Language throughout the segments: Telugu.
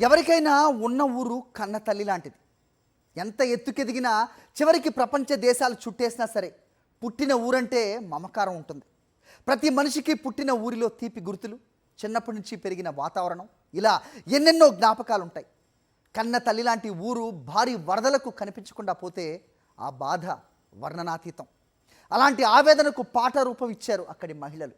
ఎవరికైనా ఉన్న ఊరు కన్న తల్లి లాంటిది. ఎంత ఎత్తుకెదిగినా చివరికి ప్రపంచ దేశాలు చుట్టేసినా సరే పుట్టిన ఊరంటే మమకారం ఉంటుంది. ప్రతి మనిషికి పుట్టిన ఊరిలో తీపి గుర్తులు, చిన్నప్పటి నుంచి పెరిగిన వాతావరణం, ఇలా ఎన్నెన్నో జ్ఞాపకాలు ఉంటాయి. కన్న తల్లి లాంటి ఊరు భారీ వరదలకు కనిపించకుండా పోతే ఆ బాధ వర్ణనాతీతం. అలాంటి ఆవేదనకు పాట రూపం ఇచ్చారు అక్కడి మహిళలు.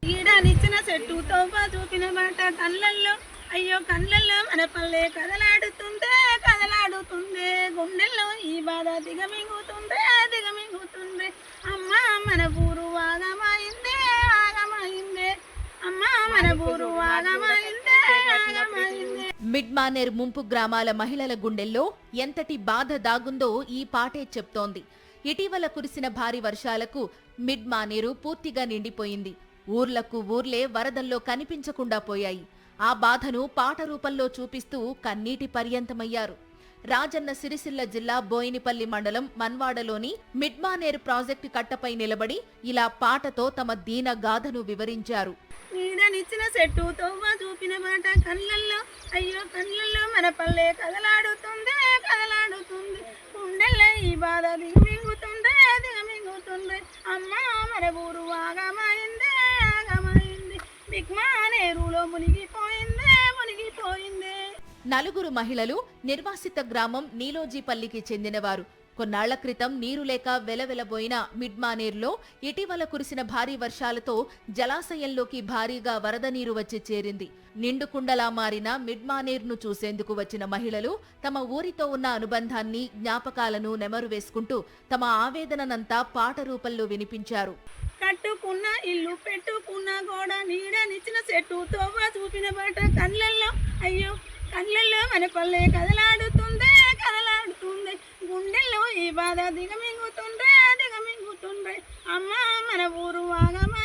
ఈడనిచ్చిన చెట్టు తోవ చూపిన మాట కళ్ళల్లో, అయ్యో కళ్ళల్లో మన పల్లె కదలాడుతుందే కదలాడుతుందే, గుండెల్లో ఈ బాధ దిగమింగుతుందే దిగమింగుతుందే. అమ్మ మన ఊరు ఆగమైందే ఆగమైందే, అమ్మ మన ఊరు ఆగమైందే ఆగమైందే. మిడ్మానేర్ ముంపు గ్రామాల మహిళల గుండెల్లో ఎంతటి బాధ దాగుందో ఈ పాటే చెప్తోంది. ఇటీవల కురిసిన భారీ వర్షాలకు మిడ్మానేరు పూర్తిగా నిండిపోయింది. ఊర్లకు ఊర్లే వరదల్లో కనిపించకుండా పోయాయి. ఆ బాధను పాట రూపంలో చూపిస్తూ కన్నీటి పర్యంతమయ్యారు. రాజన్న సిరిసిల్ల జిల్లా బోయినపల్లి మండలం మన్వాడలోని మిడ్మానేరు ప్రాజెక్టు కట్టపై నిలబడి ఇలా పాటతో తమ దీన గాథను వివరించారు. ఈడనిచ్చిన చెట్టు తోవ చూపిన మాట కళ్ళల్లో, అయ్యో కళ్ళల్లో మన పల్లె కదలాడుతుందే కదలాడుతుంది, గుండెల్లో ఈ బాధ దిగమింగుతుందే దిగమింగుతుంది. అమ్మ మన ఊరు ఆగమైందే ఆగమైంది, మిడ్మానేరులో మునిగిపోయిందే మునిగిపోయిందే. నలుగురు మహిళలు నిర్వాసిత గ్రామం నీలోజీపల్లికి చెందినవారు. కొన్నాళ్ల క్రితం నీరు లేక వెలవెలబోయిన మిడ్మానేర్లో ఇటీవల కురిసిన భారీ వర్షాలతో జలాశయంలోకి భారీగా వరద నీరు వచ్చి చేరింది. నిండుకుండలా మారిన మిడ్మానేర్ను చూసేందుకు వచ్చిన మహిళలు తమ ఊరితో ఉన్న అనుబంధాన్ని, జ్ఞాపకాలను నెమరు వేసుకుంటూ తమ ఆవేదననంతా పాట రూపంలో వినిపించారు. కట్టుకున్న ఇల్లు పెట్టుకున్న గోడ నీడనిచ్చిన చెట్టు తోవ చూపిన బాట కళ్ళల్లో, అయ్యో కళ్ళల్లో మన పల్లె కదలాడుతుందే కదలాడుతుంది, గుండెల్లో ఈ బాధ దిగమింగుతుందే దిగమింగుతుందే. అమ్మ మన ఊరు ఆగమ